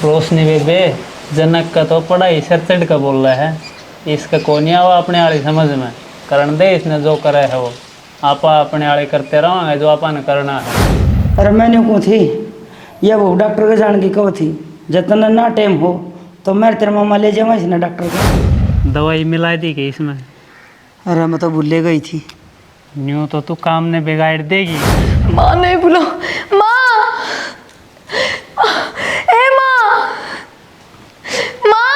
रोशनी बेबे, जनक का तो पढ़ाई सर चढ़ का बोल रहा है। इसका कौन नहीं आवा अपने आली समझ में। करण दे इसने जो करे है वो। आपा अपने आली करते रहोगे जो आपा ने करना है। अरे मैंने को थी ये वो डॉक्टर के जान की कहो थी जतन ना टाइम हो तो मैं तेरे मामा ले जाऊंगा इसने डॉक्टर को। दवाई मिला दी कि इसमें? अरे मैं तो भूले गई थी। न्यू तो तू काम ने बिगाड़ देगी। माँ नहीं बुलाओ। माँ, ए माँ, माँ।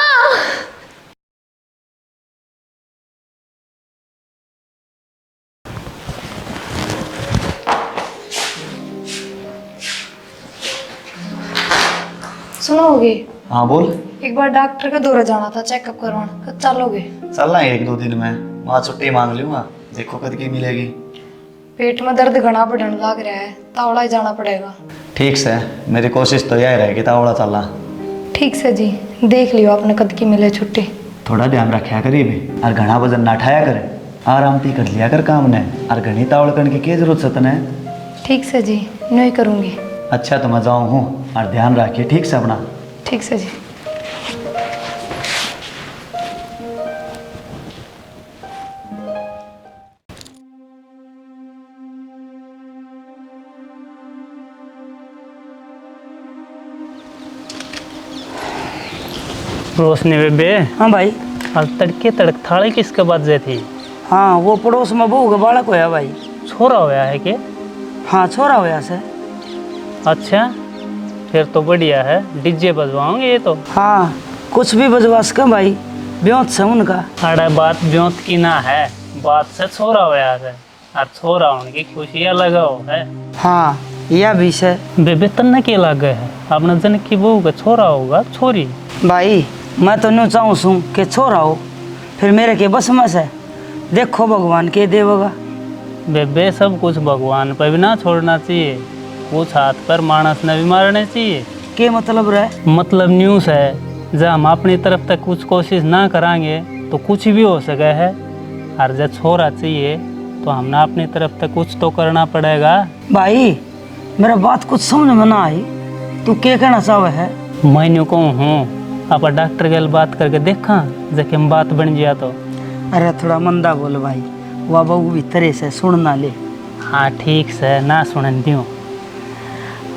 सुनोगे? हाँ बोल। एक बार डॉक्टर का दौरा जाना था चेकअप करवाना, कब चलोगे? चलना है 1-2 दिन में, वहाँ छुट्टी मांग लूँगा, देखो कद की मिलेगी। पेट में दर्द घना बढ़ने लग रहा है, तावड़ा ही जाना पड़ेगा। ठीक से, मेरी कोशिश तो यही रहेगी तावड़ा चलना। ठीक से जी, देख लियो आपने कद की मिले छुट्टी। थोड़ा ध्यान रखा करी भी, और घना वजन ना उठाया कर, आराम ती कर लिया कर काम ने, और घनी तावड़ करने की जरूरत सतन है। ठीक से जी, नहीं करूँगी। अच्छा तो मैं जाऊँ हूँ, और ध्यान रखिए ठीक से अपना। ठीक से जी। रोशनी बेबे, हाँ भाई। आज तड़के तड़क थाली किसके बजे थी? हाँ वो पड़ोस में बहू का बालक होया भाई। छोरा होया है के? हाँ छोरा होया से। अच्छा फिर तो बढ़िया है, डीजे बजवाओगे ये तो। हाँ कुछ भी बजवास का भाई, ब्योत से उनका। अरे बात ब्योत की ना है, बात से छोरा होया है, और छोरा होने की खुशी अलग हो है। हाँ यह भी से। बेबे तन्ने के लगे है, अपने जनक की बहू का छोरा होगा छोरी? भाई मैं तो न्यू चाहूँ सूँ कि छोरा हो, फिर मेरे के बस में से देखो भगवान के देवगा। बेबे सब कुछ भगवान पर भी ना छोड़ना चाहिए, कुछ हाथ पर मानस ने भी मारने चाहिए। के मतलब रहे? मतलब न्यूज़ है, जब हम अपनी तरफ तक कुछ कोशिश ना करांगे तो कुछ भी हो सके है। और जब छोरा चाहिए तो हमने अपनी तरफ तक कुछ तो करना पड़ेगा। भाई मेरा बात कुछ समझ में ना आई, तू क्या कहना चाहे है? मैं न्यू कहूँ हूँ, आप डॉक्टर के बात करके देखा जब हम बात बन गया तो। अरे थोड़ा मंदा बोल भाई, वह बहू भी तरह से सुन ना ले। हाँ ठीक से ना सुनन दियो।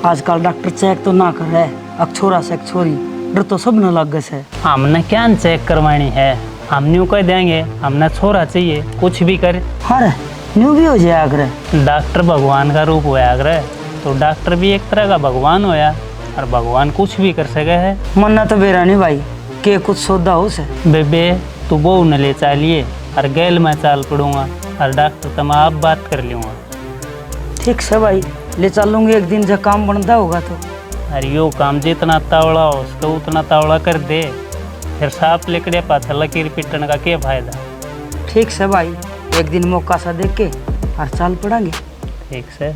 आजकल डॉक्टर चेक तो ना कर है, अब छोरा से छोरी डर तो सब न लग गए। हमने क्या चेक करवानी है, हम न्यू कह देंगे हमने छोरा चाहिए, कुछ भी कर। अरे न्यू भी हो जाए अगर। डॉक्टर भगवान का रूप होया अगर, तो डॉक्टर भी एक तरह का भगवान होया, और भगवान कुछ भी कर सके है। मन्ना तो बेरा नहीं भाई, के कुछ सौदा हो से। बेबे तू बहू न ले चालिए, और गैल मैं चाल पड़ूंगा, और डॉक्टर तो मैं आप बात कर लूँगा। ठीक से भाई, ले चलूंगी एक दिन जब काम बनता होगा तो। अरे यो काम जितना तावड़ा हो उसको उतना तावड़ा कर दे, फिर साफ लिकड़े पाथा लकीर पिटने का क्या फायदा। ठीक से भाई, एक दिन मौका सा देख के और चाल पड़ेंगे। ठीक से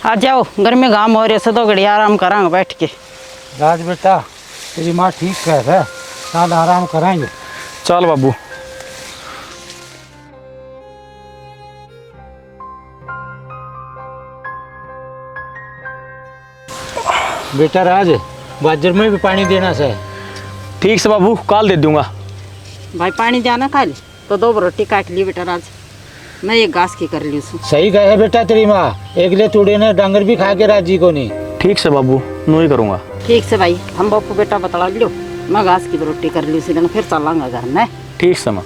आ जाओ, घर में घाम हो रहे से तो घड़ी आराम करांगे बैठ के। राज बेटा, तेरी माँ ठीक कह रहा है, साल आराम कराएंगे। चल बाबू। बेटा राज, बाजर में भी पानी देना से। ठीक से बाबू, काल दे दूंगा। भाई पानी जाना खाली तो 2 रोटी काट ली बेटा राज, मैं ये घास की कर ली। सही कहे बेटा तेरी माँ, एक ले तूड़े ने डांगर भी खा के राजी को नहीं। ठीक से बाबू, नू ही करूँगा। ठीक से भाई, हम बापू बेटा बतला लियो, मैं घास की रोटी कर ली सीधे, फिर चलांगा घर में। ठीक से माँ।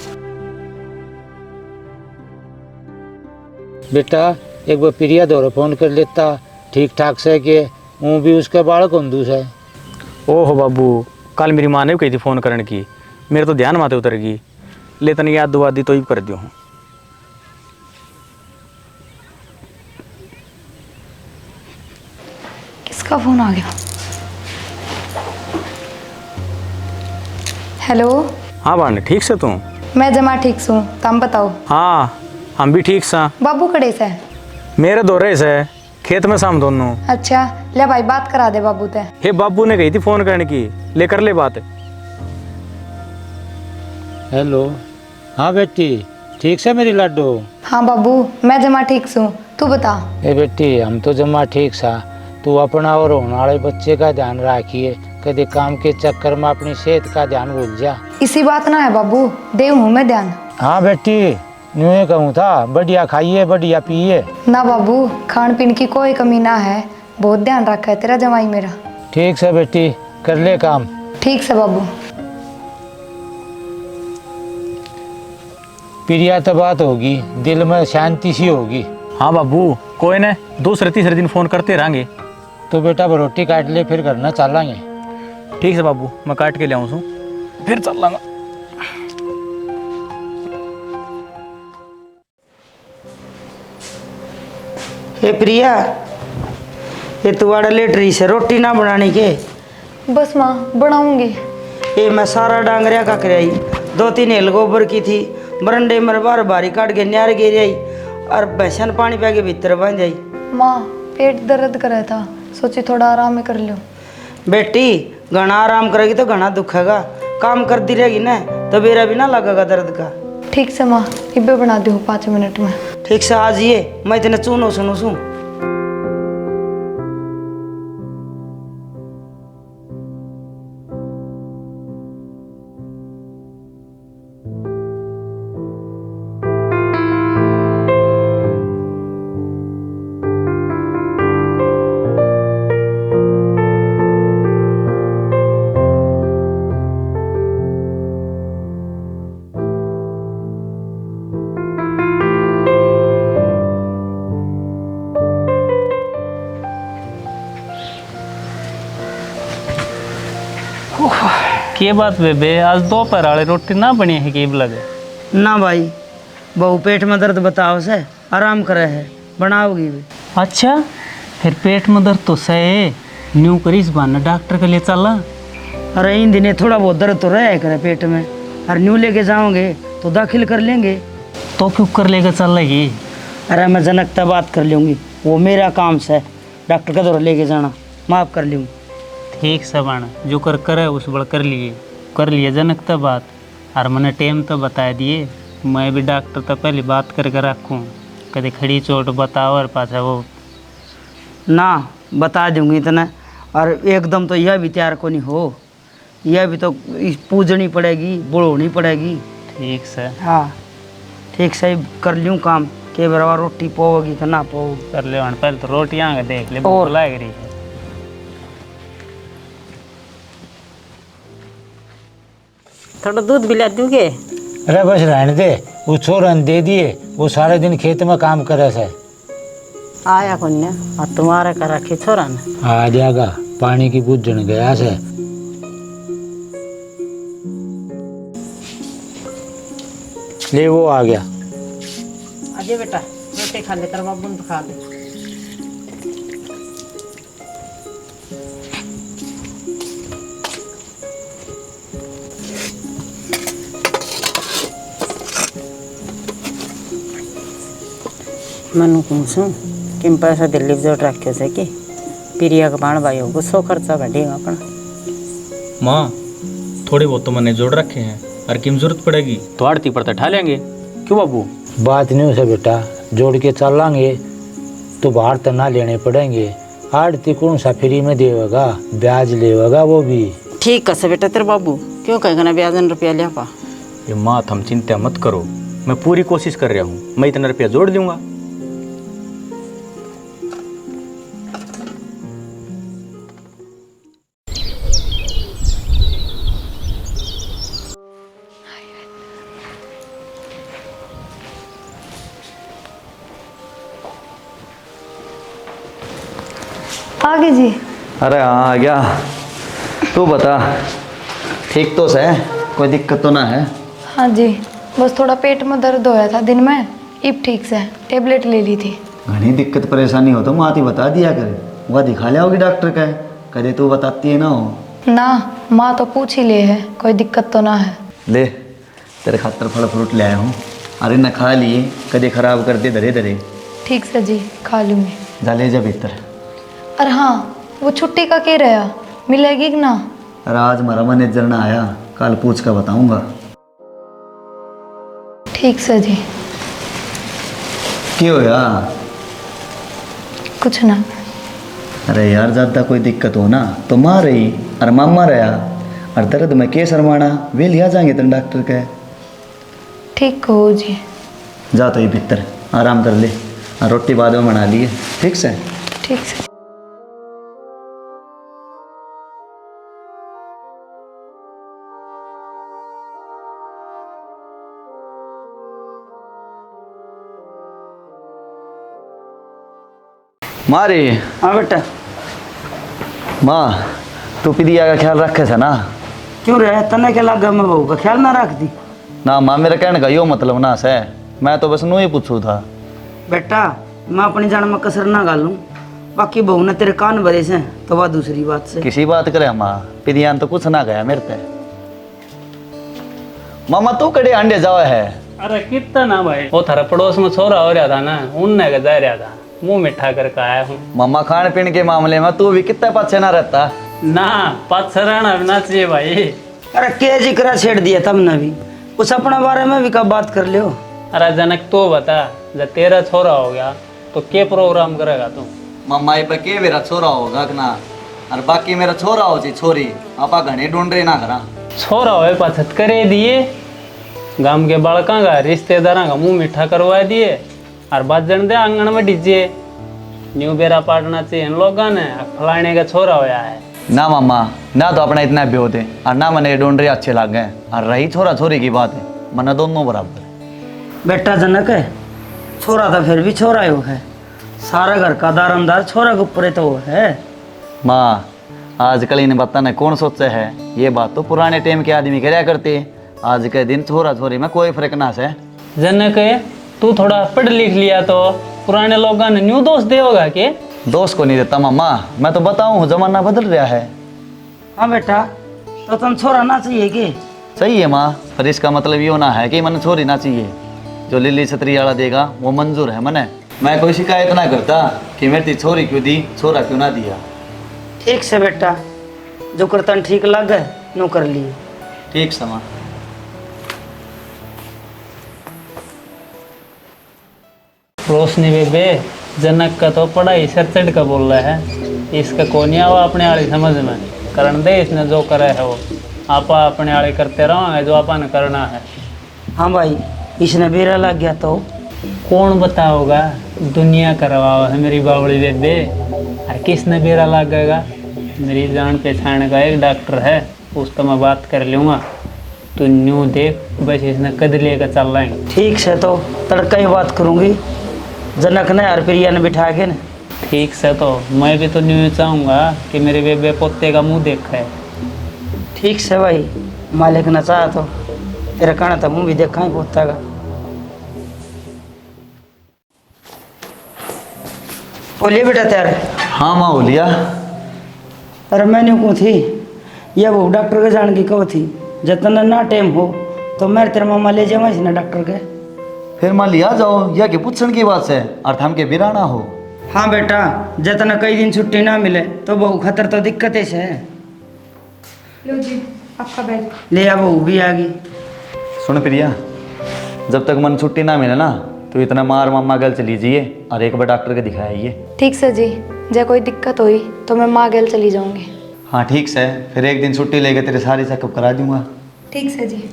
बेटा एक बार प्रिया दौरे फोन कर लेता, ठीक ठाक से कि वो भी उसके बालक अंदूस है। ओहो बाबू, कल मेरी माँ ने भी कही थी फ़ोन करने की, मेरे तो ध्यान माते उतर गई, लेकिन याद दुआ दी तो ही कर दियो हूँ। किसका फोन आ गया? हेलो। हाँ बांड, ठीक से तू? मैं जमा ठीक हूँ, तुम बताओ। हाँ हम भी ठीक सा। बाबू कड़े से? मेरे दौरे से खेत में शाम दोनों। अच्छा ले भाई, बात करा दे बाबू ते। हे बाबू ने कही थी फ़ोन करने की, ले कर ले बात। हेलो। हाँ बेटी, ठीक से मेरी लड्डू? हाँ बाबू, मैं जमा ठीक हूँ, तू बता। ए बेटी, हम तो जमा ठीक सा, तू अपना और होने वाले बच्चे का ध्यान रखिए, कभी काम के चक्कर में अपनी सेहत का ध्यान भूल जा। इसी बात ना है बाबू, देव हूँ मैं ध्यान। हाँ बेटी, यूँ ही कहूँ था, बढ़िया खाइए बढ़िया पिए। ना बाबू, खान पीन की कोई कमी ना है, बहुत ध्यान रखा है तेरा जमाई मेरा। ठीक से बेटी, कर ले काम। ठीक से बाबू। प्रिया तो बात होगी, दिल में शांति सी होगी। हाँ बाबू, कोई न दूसरे तीसरे दिन फ़ोन करते रहेंगे। तो बेटा अब रोटी काट ले, फिर घर ना चलेंगे। ठीक है बाबू, मैं काट के ले आऊँ फिर चल लाँगा। हे प्रिया, ये तुम्हारा लेट रही से रोटी ना बनाने के। बस माँ बनाऊंगी। ये मैं सारा डांगरिया का कराई, 2-3 हेल गोबर की थी, बरंडे में बार बारी काट के न्यार गिर आई और भैंसन पानी पा के भीतर बन जाई। माँ पेट दर्द कर रहा था, सोची थोड़ा आराम में कर लो। बेटी घना आराम करेगी तो घना दुखेगा, काम करती रहेगी ना तो बेरा भी ना लगेगा दर्द का। ठीक से माँ, इब्बे बना दूँ 5 मिनट में। ठीक से आज ये मैं इतने चूनो सुनो सू। के बात बेबे, आज दोपहर वाली रोटी ना बनी है कि लगे? ना भाई, बहू पेट में दर्द बताओ से आराम करे है, बनाओगी भी। अच्छा, फिर पेट में दर्द तो सहे न्यू करीस बहाना डॉक्टर के लिए चला। अरे इन दिने थोड़ा बहुत दर्द तो रहा करे पेट में, और न्यू लेके जाओगे तो दाखिल कर लेंगे। तो क्यों कर लेकर चल लेगी? अरे मैं जनकता बात कर लूँगी, वो मेरा काम से डॉक्टर का दौरा लेके जाना, माफ़ कर लूँगी। ठीक से बना, जो कर करे उस बड़ कर लिए जनकता बात। और मैंने टाइम तो बता दिए, मैं भी डॉक्टर तो पहले बात करके रखूँ, कभी खड़ी चोट बताओ और पाछा वो ना बता दूँगी इतना। और एकदम तो यह भी तैयार को नहीं हो, यह भी तो पूजनी पड़ेगी, बुढ़ोनी पड़ेगी। ठीक से। हाँ ठीक से कर लूँ काम, के बराबर रोटी पोगी कि ना पोगी। कर ले, पहले तो रोटियाँ देख ले, और लग रही है। थोड़ा दूध भी ला दूँगे। अरे बस रहने दे, वो छोरन दे दिए, वो सारे दिन खेत में काम करे से। आया कन्या, और तुम्हारा का रखे छोरा न। आ जाएगा, पानी की बुझन गया से। ले वो आ गया। अजय बेटा रोटी खा ले, तेरा बाबू तो खा ले। मनु पूछूं किम पैसा दिल्ली जोड़ रखे से कि प्रिया का बाण भाई होगा, 100 खर्चा बढ़ेगा अपना। माँ, थोड़े बहुत तो मैंने जोड़ रखे हैं, और किम जरूरत पड़ेगी तो आड़ती पर तो ठा लेंगे। क्यों बाबू? बात नहीं हो से बेटा, जोड़ के चलेंगे तो बाहर तो ना लेने पड़ेंगे। आड़ती कौन सा फ्री में देगा, ब्याज लेगा वो भी। ठीक है बेटा, तेरे बाबू क्यों कहेगा ना ब्याज रुपया ले पा। ये माँ, तुम चिंता मत करो, मैं पूरी कोशिश कर रहा हूँ, मैं इतना रुपया जोड़ दूंगा। आगे जी। अरे हाँ आ गया। तू बता, ठीक तो है, कोई दिक्कत तो ना है? हाँ जी, बस थोड़ा पेट में दर्द होया था दिन में, अब ठीक से टेबलेट ले ली थी। घनी दिक्कत परेशानी हो तो माँ ही बता दिया करे, वह दिखा लिया होगी डॉक्टर का। कदे तू बताती है ना हो। ना, माँ तो पूछ ही ले है, कोई दिक्कत तो ना है। ले तेरे खातर फल फ्रूट ले आया हूँ, अरे न खा लिए, कदे खराब कर दे धरे धरे। ठीक से जी, खा लूँगी। जा ले जा भीतर। अरे हाँ, वो छुट्टी का क्या रहा, मिलेगी कि ना? अरे आज हमारा मैनेजर ना आया, कल पूछ कर बताऊंगा। ठीक से जी। क्यों होया? कुछ ना। अरे यार ज़्यादा कोई दिक्कत हो ना तो माँ रही, और मामा रहा और दर्द में के शर्माना वे लिया जाएंगे तन डॉक्टर के। ठीक हो जी। जा तो ये भीतर आराम कर ले और रोटी बाद में बना लिए, ठीक से। ठीक से। मारे हाँ बेटा। माँ तू पिदिया का ख्याल रखे था ना? क्यों रहे तने के लागा मैं बहू का ख्याल ना रखती? ना माँ मेरा कहने का यो मतलब ना से, मैं तो बस नू ही पूछू था। बेटा मैं अपनी जान में कसर ना गालूं, बाकी बहू ने तेरे कान भरे से तो वह दूसरी बात से। किसी बात करे माँ, पिदियान तो कुछ ना गया मेरे पे। मामा तू कड़े अंडे जावा है? अरे कितना ना भाई, वो थारा पड़ोस में छोरा हो रहा था ना, उनने का जा रहा था, मुंह मिठा करके आया हूँ। मामा खान पीने के मामले में तू भी कितना पीछे ना रहता? ना पाछे रहना भी ना चाहिए भाई। अरे के जिक्र छेड़ दिया तुमने भी, कुछ अपने बारे में भी कब बात कर लियो। अरे जनक तो बता, जब तेरा छोरा हो गया तो के प्रोग्राम करेगा तू? मम्मा ये पे के मेरा छोरा होगा ना, और बाकी मेरा छोरा हो जी छोरी, आपा घने ढूंढ रहे ना करा। छोरा होए पाछत करे दिए, गांव के बालका का रिश्तेदारा का मुंह मीठा करवा दिए, और बाजन दे आंगन में डीजे न्यू बेरा पाटना चाहिए इन लोगों ने, फलाने का छोरा होया है। ना मामा ना तो अपना इतना ब्यो थे और ना मने ढूंढ रहे अच्छे लग गए, और रही छोरा छोरी की बात है, मना दोनों बराबर। बेटा जनक है, छोरा तो फिर भी छोरा ही वो है, सारा घर का दारमदार छोरा के ऊपर तो वो है। माँ आजकल इन बातों ने कौन सोचे है, ये बात तो पुराने टाइम के आदमी कराया करते, आज के दिन छोरा छोरी में कोई फर्क ना से। जनक तू थोड़ा पढ़ लिख लिया तो पुराने लोगों ने न्यू दोष देगा के? दोस्त को नहीं देता मामा, मैं तो बताऊँ जमाना बदल रहा है। हाँ बेटा, तो तुम छोरा ना चाहिए कि? सही है माँ, पर इसका मतलब ये ना है कि मन छोरी ना चाहिए, जो लिली छतरी वाला देगा वो मंजूर है मने। मैं कोई शिकायत ना करता कि मेरी छोरी क्यों दी, छोरा क्यों ना दिया। ठीक से बेटा, जो करतन ठीक लगे नो कर लिए। ठीक समा। रोशनी बेबे, जनक का तो पढ़ाई सर चढ़ का बोल रहा है, इसका कौन आवा अपने आली समझ में, करण दे इसने जो करे है वो, आपा अपने आली करते रहोगे जो आपा ने करना है। हाँ भाई, इसने बेरा लग गया तो कौन बताओगा, दुनिया करवाओ है मेरी बावड़ी बेबे, और किसने बेरा लगेगा? मेरी जान पहचान का एक डॉक्टर है, उसका मैं बात कर लूँगा, तू न्यू देख, बस इसने कद लेकर चल रहे हैं। ठीक से तो तड़का ही बात करूँगी, जनक ने और प्रिया ने बिठा के न। ठीक से तो मैं भी तो न्यू चाहूँगा कि मेरे बेबे पोते का मुंह देखे। ठीक से भाई, मालिक ने चाहा तो तेरा कहना था मुँह भी देखा ही पोता का। बोलिए बेटा तैयार? हाँ माँ बोलिया। अरे मैंने को थी यह वो डॉक्टर के जान की कहो थी, जतना ना टाइम हो तो मैं तेरे मामा ले जाऊँगा इस ना डॉक्टर के। फिर मान लिया जाओ, या कि पूछन की बात है और थम के बिराना हो। हाँ बेटा, जितना कई दिन छुट्टी ना मिले तो बहु खतर तो दिक्कत से है। लो जी आपका बैग। ले आ, बहू भी आ गई। सुन प्रिया, जब तक मन छुट्टी ना मिले ना तो इतना मार मामा गल चली जाइए और एक बार डॉक्टर के दिखाइए। ठीक से जी, जब कोई दिक्कत हुई तो मैं माँ गेल चली जाऊँगी। हाँ ठीक से, फिर एक दिन छुट्टी लेके तेरे सारी चेकअप करा दूंगा। ठीक से जी।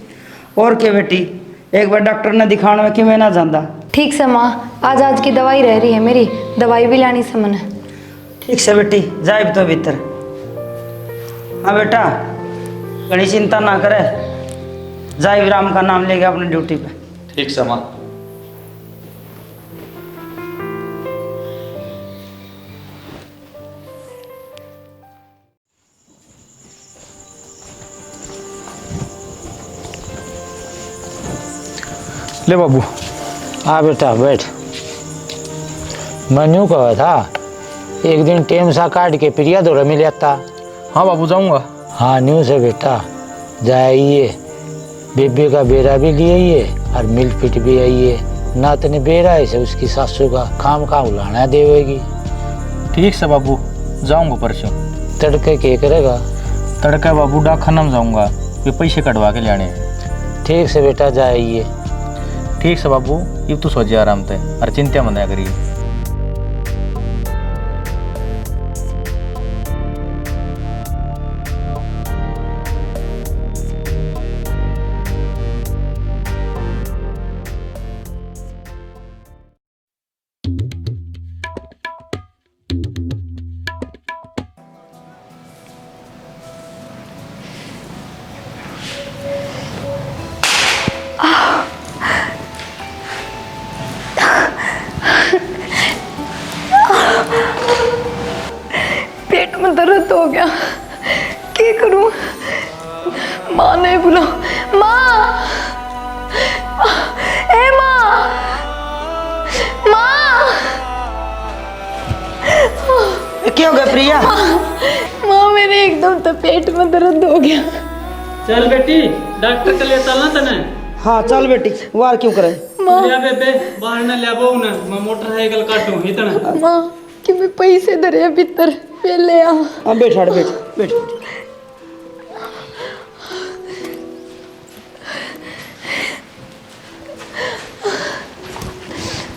और क्या बेटी, एक बार डॉक्टर ने दिखाने में कि मैं ना जानता। ठीक से माँ, आज की दवाई रह रही है मेरी, दवाई भी लानी से मन है। ठीक से बेटी, जाए तो भीतर। हाँ बेटा, बड़ी चिंता ना करे, जाए राम का नाम लेके अपनी ड्यूटी पे। ठीक से माँ। ले बाबू। हाँ बेटा बैठ। मैं यूँ कहा था, एक दिन टेम सा काट के प्रिया दौड़ा मिल जाता। हाँ बाबू जाऊँगा। हाँ न्यू से बेटा जाइए, बेबी का बेरा भी ले आइए और मिल फिट भी आइए, ना तने बेरा है से उसकी सासू का काम उलाना देवेगी। ठीक से बाबू, जाऊँगा परसों। तड़के के करेगा? तड़का बाबू डाकखाना में जाऊँगा, ये पैसे कटवा के ले आने। ठीक से बेटा जाइए। ठीक से बाबू, ये तो सोचिए आराम से और चिंता मत करिए। करूं? माँ नहीं बुलाओ। माँ, ए माँ, माँ, क्या हो गया प्रिया? माँ मेरे एकदम तो पेट में दर्द हो गया। चल बेटी डॉक्टर के लिए चलना तने। हाँ चल बेटी, वार क्यों करे? लिया बेबे बाहर न लिया बहु न मैं मोटरसाइकिल काटूं इतना। माँ कि मैं पैसे धरे भीतर पहले आ। हाँ बैठ हट बैठ बैठ।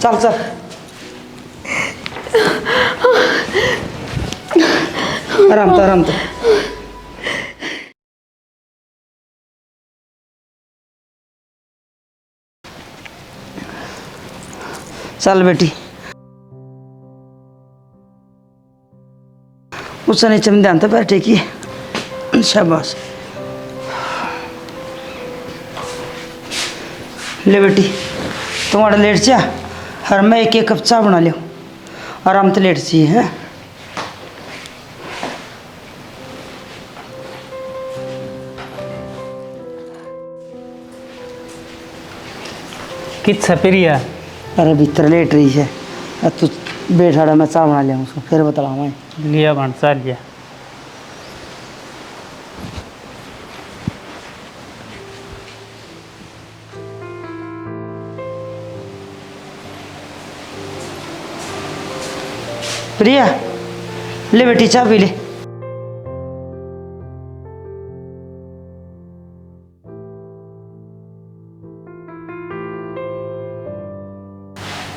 चल चल। आराम तो आराम तो। चल बेटी, उससे नीचे में ध्यान तो पैर टेकिए। शाबाश। ले बेटी तुम्हारा लेट जा, हर मैं एक एक कप चाय बना लियो, आराम से लेट चाहिए है। किस प्रिया? अरे भीतर लेट रही है, अब तू बैठा मैं चाय बना लिया उसको फिर बतला मैं। लिया बन सा लिया। प्रिया ले बेटी चाय पी ले।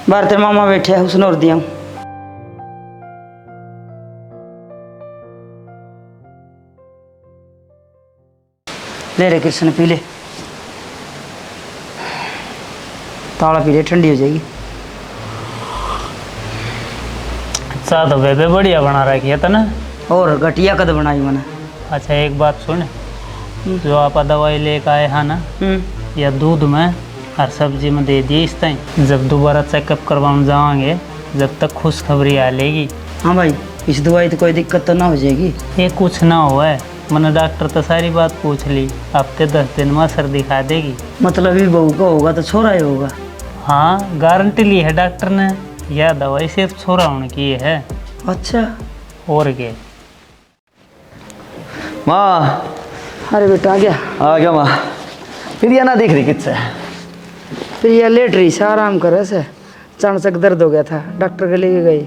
बाहर तेरे मामा बैठे हैं, उसने और दिया हूँ। ले रे कृष्ण पी ले, तावड़ा पी ले ठंडी हो जाएगी। अच्छा तो बेबे बढ़िया बना रखी है ना। और घटिया कद बनाई मैंने। अच्छा एक बात सुन, जो आप दवाई लेकर आए हैं ना, या दूध में और सब्जी में दे दिए इस टाइम। जब दोबारा चेकअप करवाने जाएंगे जब तक खुशखबरी आ लेगी। हाँ भाई, इस दवाई तो कोई दिक्कत तो ना हो जाएगी? ये कुछ ना हुआ है, मैंने डॉक्टर तो सारी बात पूछ ली, हफ्ते 10 दिन में असर दिखा देगी। मतलब ही बहू का होगा तो छोरा ही होगा? हाँ गारंटी ली है डॉक्टर ने, यह दवाई सिर्फ छोरा होने की है। अच्छा। और क्या? माँ अरे बेटा आ गया? आ गया माँ। प्रिया ना देख रही किससे? प्रिया लेट रही से, आराम करे से, अचानक दर्द हो गया था, डॉक्टर के लिए गई।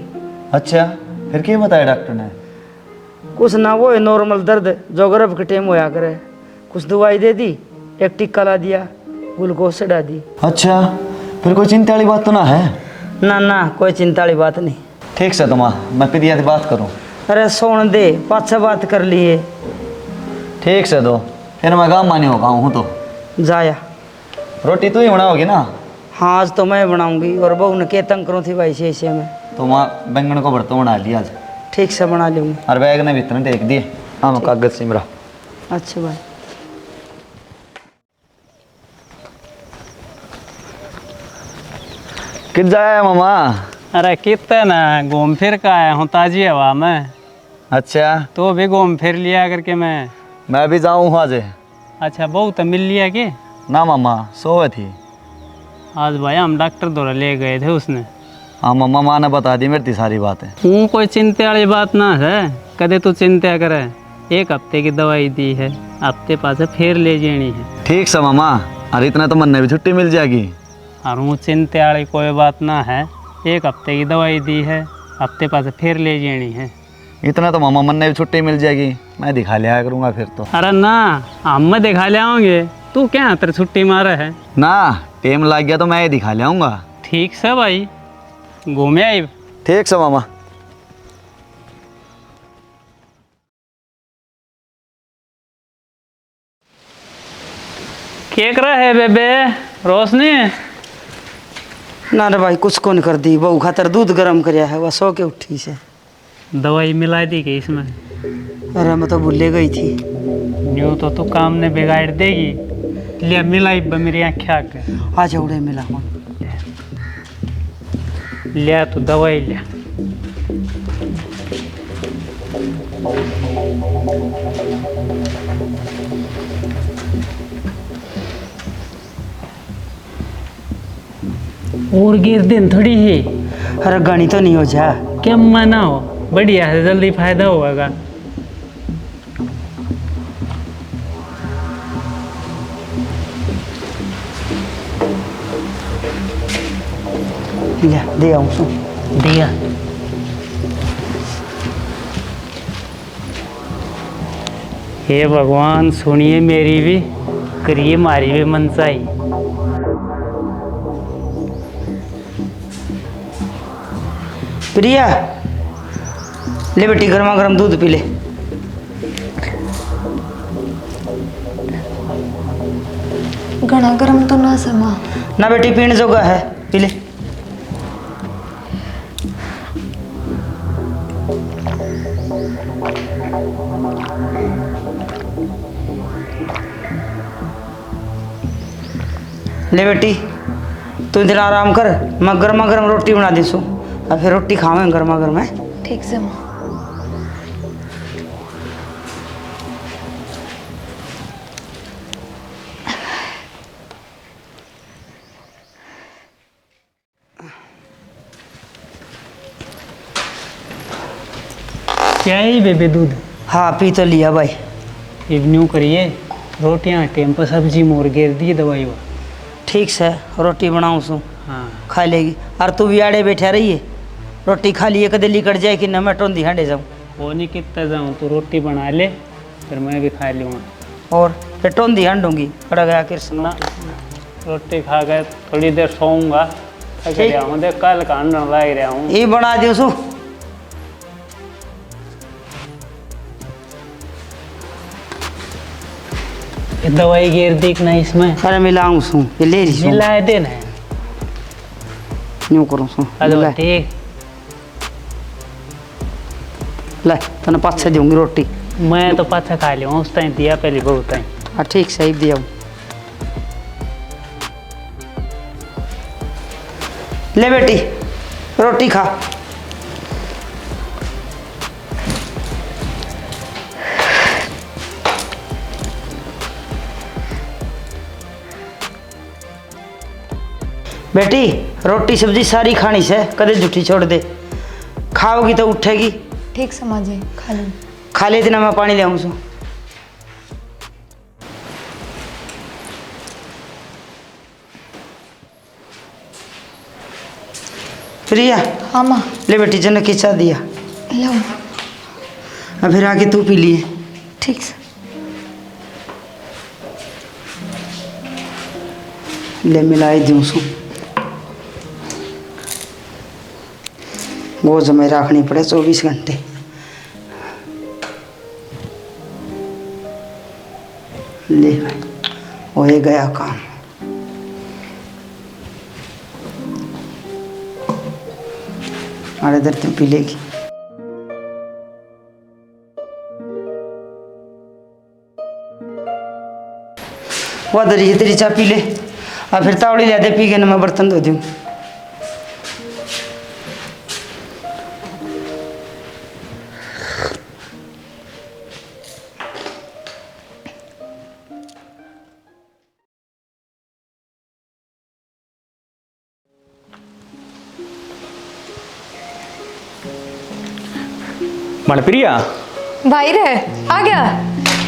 अच्छा फिर क्या बताया डॉक्टर ने? कुछ ना, वो है नॉर्मल दर्द जो गर्भ के टाइम होया करे। कुछ दवाई दे दी, एक टिक्का ला दिया, ग्लूकोज चढ़ा दी। अच्छा फिर कोई चिंता वाली बात तो ना है? ना ना कोई चिंता वाली बात नहीं। ठीक से तो माँ, मैं प्रिया से बात करूँ? अरे सोन दे, पाँच बात कर लिए। ठीक से दो, फिर मैं गाँव मानी होगा हूँ तो जाया। रोटी तू ही बनाओगी ना? हाँ आज तो मैं बनाऊंगी, और बहू ने के तंग करूँ थी भाई से ऐसे में। तो माँ बैंगन को भरता बना लिया आज। ठीक से बना लूँगी। और बैग ने भीतर टेक दिए। हाँ मैं कागज सिमरा। अच्छा भाई। कित जाया मामा? अरे कितना ना घूम फिर का आया हूँ ताजी हवा में। अच्छा तो भी घूम फिर लिया करके मैं भी जाऊँ आज? अच्छा बहुत मिल लिया कि? ना मामा सोए थी। आज भाई हम डॉक्टर द्वारा ले गए थे उसने। हाँ मामा, माँ ने बता दी मेरी सारी बातें। वो कोई चिंता वाली बात ना है, कदे तू चिंता करे। एक हफ्ते की दवाई दी है, हफ्ते पास फिर ले जानी है। ठीक से मामा, और इतना तो मन ने भी छुट्टी मिल जाएगी। और वो चिंता वाली कोई बात ना है, एक हफ्ते की दवाई दी है, हफ्ते पास फिर ले जानी है। इतना तो मामा मन ने भी छुट्टी मिल जाएगी, मैं दिखा लिया करूँगा फिर तो। अरे ना हम मैं दिखा ले आओगे, तू क्या तेरे छुट्टी मारा है ना? टाइम लग गया तो मैं ही दिखा ले आऊँगा। ठीक से भाई, घूमे आई। ठीक से मामा। क्या कर रहा है बेबे रोशनी? ना रे भाई कुछ कौन कर दी, बहू खातर दूध गर्म करया है, वह सो के उठी से। दवाई मिला दी गई इसमें? अरे मैं तो भूले गई थी। न्यू तो तू काम ने बिगाड़ देगी। लिया मिलाई मेरी आँखें आके। आज उड़े मिला हूँ। लिया तू दवाई लिया। और गिर दिन थोड़ी है। अरे गणी तो नहीं हो जा। क्या मना हो, बढ़िया है, जल्दी फायदा होगा। ले दे आऊँ सो। दिया। हे भगवान, सुनिए मेरी भी, करिए मारी भी मनसाई। प्रिया, ले बेटी गर्मा गर्म दूध पी ले। घना गर्म तो ना समा। ना बेटी, पीने जोगा है, पी ले। ले बेटी, तू इधर आराम कर, मैं गर्मा गर्म रोटी बना दी सू, और फिर रोटी खावे गर्मा गर्म है। ठीक से माँ। क्या है बेबे दूध? हाँ पी तो लिया भाई। इवन्यू करिए, रोटियाँ टेम पर सब्जी मोर गिर दी दवाई वो। ठीक से रोटी बनाऊँ सू, हाँ खा लेगी। और तू भी आड़े बैठा रहिए, रोटी खा लिए कदे लिकट जाए कि न मैं टोंदी हांडे जाऊँ। वो नहीं कितना जाऊँ, तो रोटी बना ले, फिर मैं भी खा लूँगा। और फिर टोंदी हांडूंगी, पड़ गया कृष्ण। ना, रोटी खा के थोड़ी देर सोऊंगा, थक ठीक। गया हूँ, देख कल का अंडा लाग रहा हूँ। ये बना दियो सू। ये दवाई गिर देखना इसमें, अरे मिलाऊँ सू, ये ले रही सू, मिलाए देना है। यूँ करूँ सू। अरे ले ठीक, ले, तने पाछे दूंगी रोटी। मैं तो पाछा खा लिया उस टाइम दिया पहले बहुत टाइम। हाँ ठीक सही दिया। ले बेटी, रोटी खा। बेटी, रोटी सब्जी सारी खानी से, कदे झूठी छोड़ दे। खाओगी तो उठेगी। ठीक से माँ जी, खा लूँ। खा लेती ना, मैं पानी ले आऊँ सू। प्रिया, हाँ माँ। ले बेटी, जन खिंचा दिया। लो। अब फिर आके तू पी लिए। ठीक से। ले मिलाई दूँ सू। वो जमे रखनी पड़े 24 घंटे। ले भाई, हो गया काम। अरे इधर तुम पी लेगी। वो दरी तेरी चाय पी ले, और फिर तावड़ी ले दे, पी के ना मैं बर्तन धो दूँ। मनप्रिया, भाई रे, आ गया?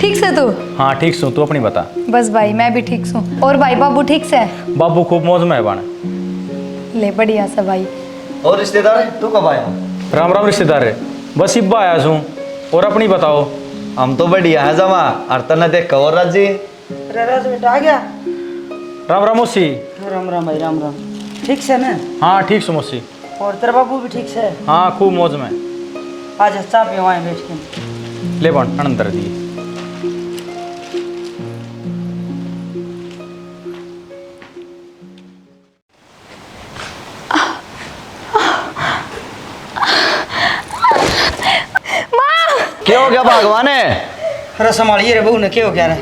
ठीक से तू? हाँ ठीक सू, तू अपनी बता। बस भाई मैं भी ठीक हूँ। और भाई बाबू ठीक से? बाबू खूब मौज में है बन। ले बढ़िया सा भाई। और रिश्तेदार है, तू कब आया? राम राम रिश्तेदार है, बस इब्बा आया सूँ। और अपनी बताओ। हम तो बढ़िया है जमा। और तने देख और राजी। अरे राज बेटा आ गया। राम राम मौसी। राम राम भाई, राम राम। ठीक से ना? हाँ ठीक सू मौसी। और तेरा बाबू भी ठीक से? हाँ खूब मौज में। आज चाय पियो आए बैठ के। ले बन अंदर दिए। क्या हो गया भगवान है? अरे संभालिए रे बहू ने, क्या हो गया रे?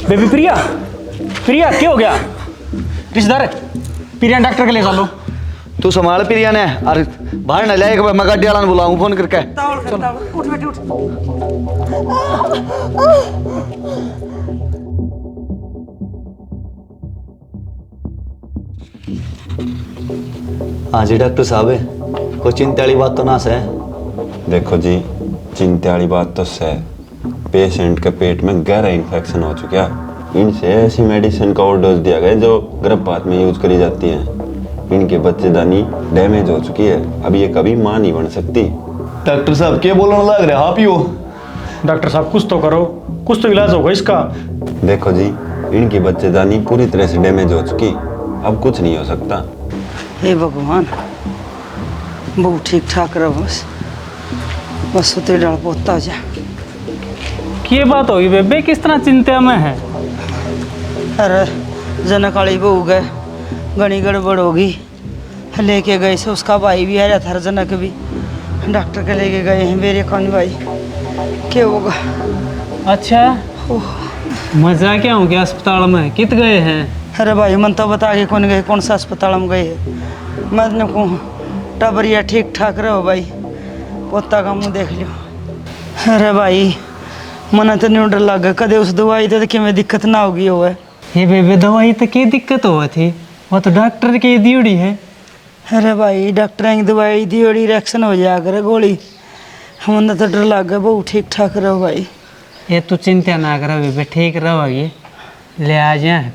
बेबी प्रिया, प्रिया क्या हो गया? रिश्तेदार प्रिया डॉक्टर के ले चलो। तू संभाल प्रिया ने, और बाहर न लाए, मैं गाड़ी वाला बुलाऊं फोन करके। उठ बेटी उठ। हाँ जी डॉक्टर साहब, कोई चिंता वाली बात तो ना है? देखो जी, चिंता वाली बात तो है, पेशेंट के पेट में गहरा इन्फेक्शन हो चुका है। इनसे ऐसी मेडिसिन का ओवरडोज दिया गया जो गर्भपात में यूज करी जाती है। इनकी बच्चेदानी डैमेज हो चुकी है, अब ये कभी मां नहीं बन सकती। डॉक्टर साहब क्या बोलने लग रहे आप ही हो? डॉक्टर साहब कुछ तो करो, कुछ तो इलाज होगा इसका। देखो जी, इनकी बच्चेदानी पूरी तरह से डैमेज हो चुकी, अब कुछ नहीं हो सकता। हे भगवान, बहू ठीक ठाक रहो, बस उतरे डाल पोता जा। ये बात होगी बेबे, किस तरह चिंता में है? अरे जनक वाली बहू गए, घनी गड़बड़ होगी, लेके गए से उसका भाई भी आया था, जनक भी डॉक्टर के लेके गए हैं। मेरे कौन भाई क्या होगा? अच्छा, मजा क्या हो गया अस्पताल में? कित गए हैं? अरे भाई मन तो बता के कौन गए, कौन सा अस्पताल में गए हैं? मैं कहूँ टबरिया ठीक ठाक रहो भाई, पोता का मुँह देख लियो। अरे भाई मन तो नहीं डर लग, कदे उस दवाई दे कि मैं दिक्कत ना होगी हो है। ये बेबे दवाई तो क्या दिक्कत हुआ थी? वो तो डॉक्टर की दीड़ी है। अरे भाई डॉक्टर की दवाई दी बड़ी रिएक्शन हो जाया करे गोली, मन तो डर लग गया। बहुत ठीक ठाक रहो भाई। ये तू चिंता ना कर बेबे, ठीक रहोगे, ले आ जाए।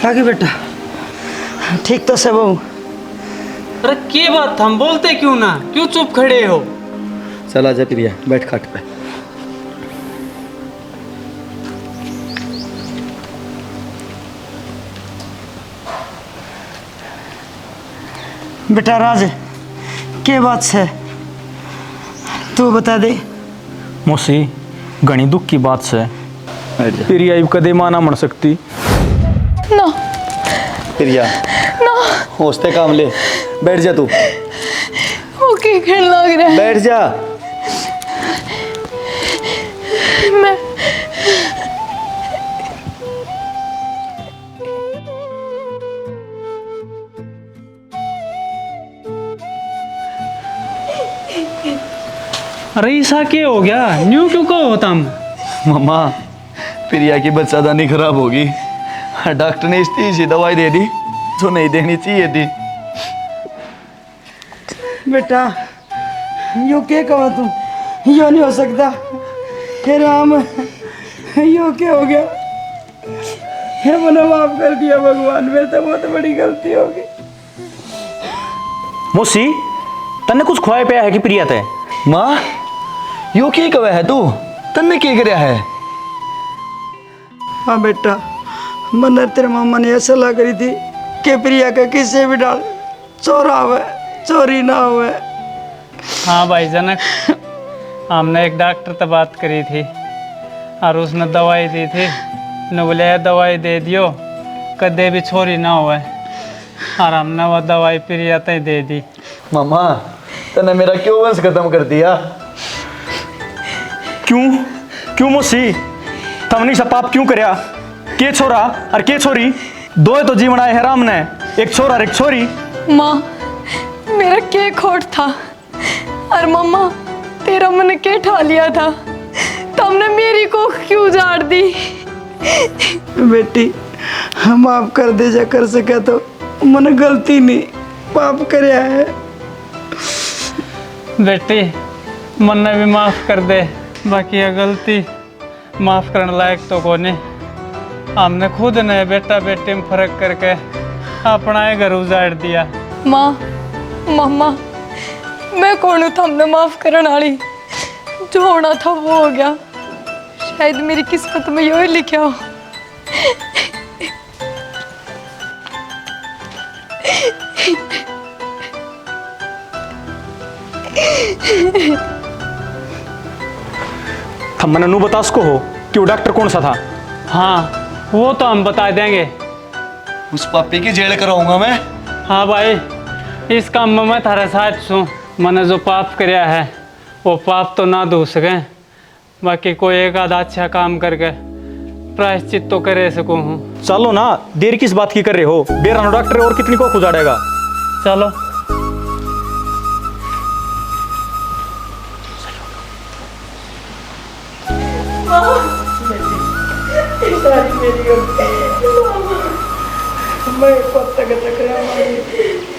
आगे बेटा ठीक तो से बहू। अरे क्या बात, हम बोलते क्यों ना, क्यों चुप खड़े हो? चला जा प्रिया, बैठ खाट पे। बेटा राज, क्या बात है तू बता दे। मौसी घनी दुख की बात से प्रिया अब कदे मां ना बन सकती। ना प्रिया ना, होस्ते काम ले, बैठ जा तू, ओके खेल लग रहा है। बैठ जा। मैं अरे ऐसा क्या हो गया? न्यू क्यों कहो तुम? मम्मा, प्रिया की बच्चादानी खराब होगी, डॉक्टर ने इतनी सी दवाई दे दी जो नहीं देनी चाहिए थी। बेटा यो क्या कहा तू, यो नहीं हो सकता। हे राम, यो क्या हो गया? हे मना माफ कर दिया भगवान, मेरे तो बहुत बड़ी गलती हो गई। मौसी तन्ने कुछ खुआए पिया है कि प्रिया ते? माँ, यो की कवे है तू? तन्ने की करया है? हाँ बेटा, मन तेरे मामा ने ऐसा सलाह करी थी कि प्रिया का किसी भी डाल चोरा हुआ, चोरी ना हुआ। हाँ भाई जनक, हमने एक डॉक्टर से बात करी थी और उसने दवाई दी थी, ने बोले दवाई दे दियो कदे भी चोरी ना हुआ, और हमने वो दवाई प्रिया तय दे दी। मामा, तन्ने मेरा क्यों वंश खत्म कर दिया? क्यों क्यों मौसी, तमनी सा पाप क्यों करया? के छोरा और के छोरी, दो तो जीवन आए है राम ने, एक छोरा और एक छोरी। माँ मेरा क्या खोट था, और मम्मा तेरा मन क्या ठा लिया था, तुमने मेरी को क्यों जाड़ दी? बेटी माफ कर दे, जा कर सके तो, मन गलती नहीं पाप करया है। बेटी मन ने भी माफ़ कर दे, बाकी ये गलती माफ़ करने लायक तो कोने। हमने खुद ने बेटा बेटी में फर्क करके अपना ही घर उजाड़ दिया। माँ मम्मा मैं कौन हूँ तुमने माफ करने वाली? जो होना था वो हो गया, शायद मेरी किस्मत में यो ही लिखा हो। हम मनु बता सको हो कि वो डॉक्टर कौन सा था? हाँ वो तो हम बता देंगे। उस पापी की जेल कराऊंगा मैं। हाँ भाई, इस काम में मैं थारे साथ छूँ। मैंने जो पाप करया है वो पाप तो ना धो सके, बाकी कोई एक आधा अच्छा काम करके प्रायश्चित तो करे सकूँ हूँ। चलो ना, देर किस बात की कर रहे हो? बेरानो डॉक्टर और कितनी को खुजाड़ेगा। चलो। सारी मेरी गलती। मैं कब तक रहा